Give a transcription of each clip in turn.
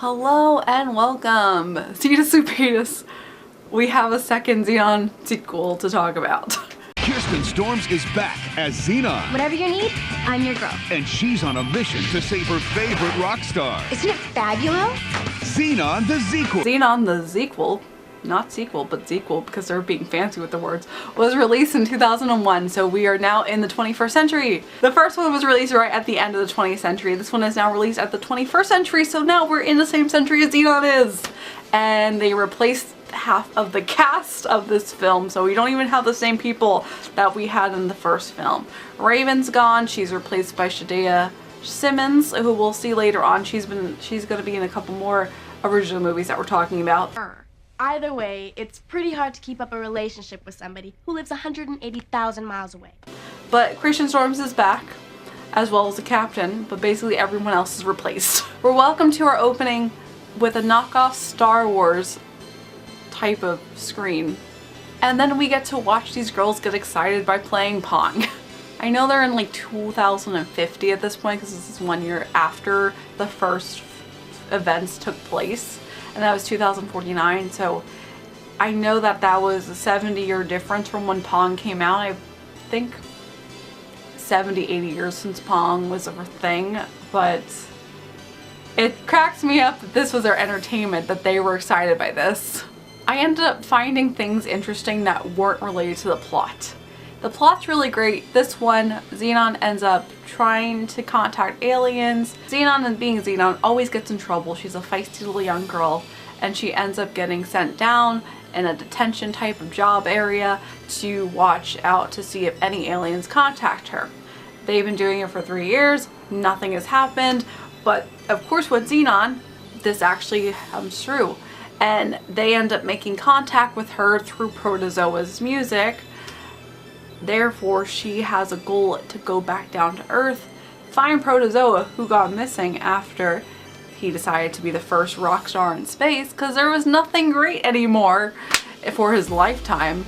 Hello and welcome! Cetus Supetus. We have a second Zenon sequel to talk about. Kirsten Storms is back as Zenon. Whatever you need, I'm your girl. And she's on a mission to save her favorite rock star. Isn't it fabulous? Zenon the Zequel. Zenon the Zequel, not sequel, but Zequel because they're being fancy with the words, was released in 2001, so we are now in the 21st century. The first one was released right at the end of the 20th century. This one is now released at the 21st century, so now we're in the same century as Zenon is. And they replaced half of the cast of this film, so we don't even have the same people that we had in the first film. Raven's gone. She's replaced by Shadea Simmons, who we'll see later on. She's going to be in a couple more original movies that we're talking about. Either way, it's pretty hard to keep up a relationship with somebody who lives 180,000 miles away. But Kirsten Storms is back, as well as the captain, but basically everyone else is replaced. We're welcome to our opening with a knockoff Star Wars type of screen. And then we get to watch these girls get excited by playing Pong. I know they're in like 2050 at this point because this is 1 year after the first events took place, and that was 2049, so I know that that was a 70-year difference from when Pong came out. I think 70-80 years since Pong was a thing, but it cracks me up that this was their entertainment, that they were excited by this. I ended up finding things interesting that weren't related to the plot. The plot's really great. This one, Zenon ends up trying to contact aliens. Zenon, and being Zenon, always gets in trouble. She's a feisty little young girl, and she ends up getting sent down in a detention type of job area to watch out to see if any aliens contact her. They've been doing it for 3 years. Nothing has happened, but of course with Zenon, this actually comes true. And they end up making contact with her through Protozoa's music. Therefore, she has a goal to go back down to Earth, find Protozoa, who got missing after he decided to be the first rock star in space because there was nothing great anymore for his lifetime,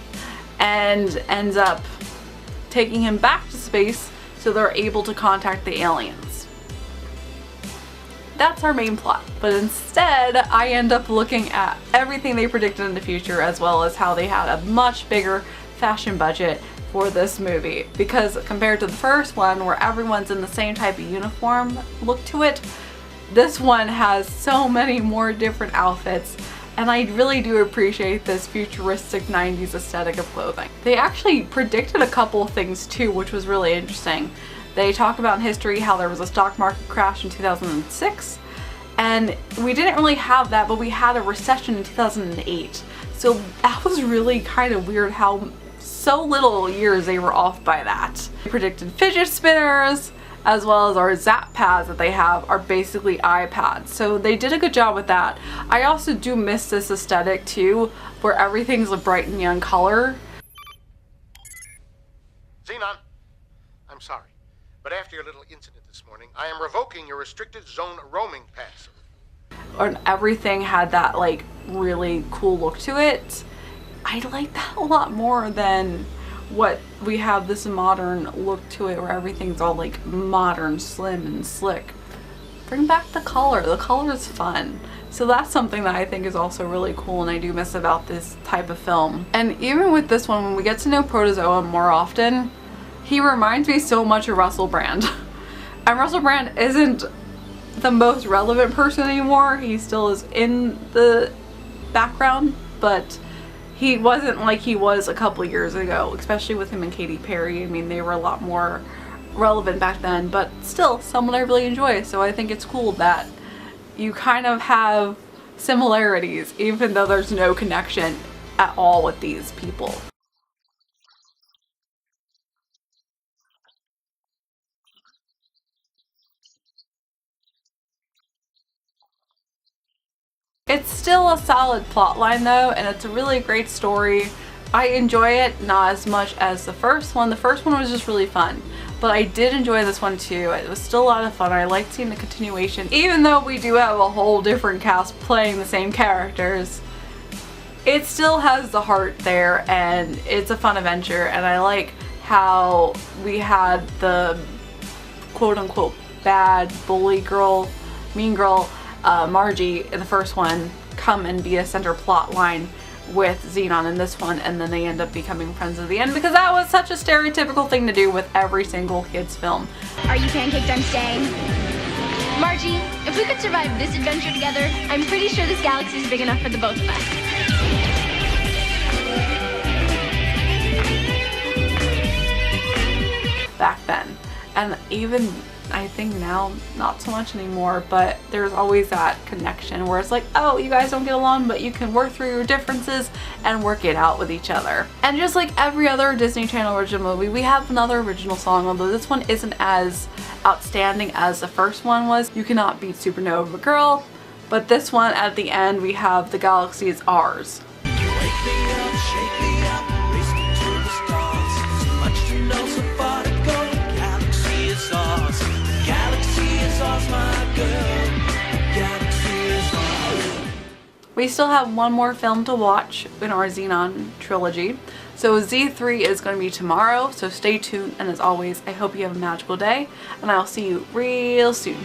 and ends up taking him back to space so they're able to contact the aliens. That's our main plot, but instead I end up looking at everything they predicted in the future, as well as how they had a much bigger fashion budget for this movie, because compared to the first one where everyone's in the same type of uniform look to it, this one has so many more different outfits, and I really do appreciate this futuristic 90s aesthetic of clothing. They actually predicted a couple of things too, which was really interesting. They talk about in history how there was a stock market crash in 2006, and we didn't really have that, but we had a recession in 2008. So that was really kind of weird how so little years they were off by that. They predicted fidget spinners, as well as our Zap pads that they have are basically iPads. So they did a good job with that. I also do miss this aesthetic too, where everything's a bright and young color. Zenon, I'm sorry, but after your little incident this morning, I am revoking your restricted zone roaming pass. And everything had that like really cool look to it. I like that a lot more than what we have this modern look to it where everything's all like modern, slim and slick. Bring back the color. The color is fun. So that's something that I think is also really cool and I do miss about this type of film. And even with this one, when we get to know Protozoa more often, he reminds me so much of Russell Brand. And Russell Brand isn't the most relevant person anymore. He still is in the background, but he wasn't like he was a couple years ago, especially with him and Katy Perry. I mean, they were a lot more relevant back then, but still someone I really enjoy. So I think it's cool that you kind of have similarities, even though there's no connection at all with these people. It's still a solid plotline though, and it's a really great story. I enjoy it, not as much as the first one. The first one was just really fun, but I did enjoy this one too. It was still a lot of fun. I liked seeing the continuation, even though we do have a whole different cast playing the same characters. It still has the heart there, and it's a fun adventure, and I like how we had the quote-unquote bad bully girl, mean girl, Margie in the first one come and be a center plot line with Zenon in this one, and then they end up becoming friends at the end, because that was such a stereotypical thing to do with every single kids film. Are you pancaked? I'm staying. Margie, if we could survive this adventure together, I'm pretty sure this galaxy is big enough for the both of us. Back then, and even I think now not so much anymore, but there's always that connection where it's like, oh, you guys don't get along, but you can work through your differences and work it out with each other. And just like every other Disney Channel original movie, we have another original song, although this one isn't as outstanding as the first one was. You Cannot Beat Supernova Girl, but this one at the end we have The Galaxy Is Ours. Wake me up, shake me up, race me to the stars. So much to know, so far to go. The galaxy is ours. The galaxy is ours, my girl. The galaxy is ours. We still have one more film to watch in our Zenon trilogy. So Z3 is going to be tomorrow, so stay tuned, and as always, I hope you have a magical day, and I'll see you real soon.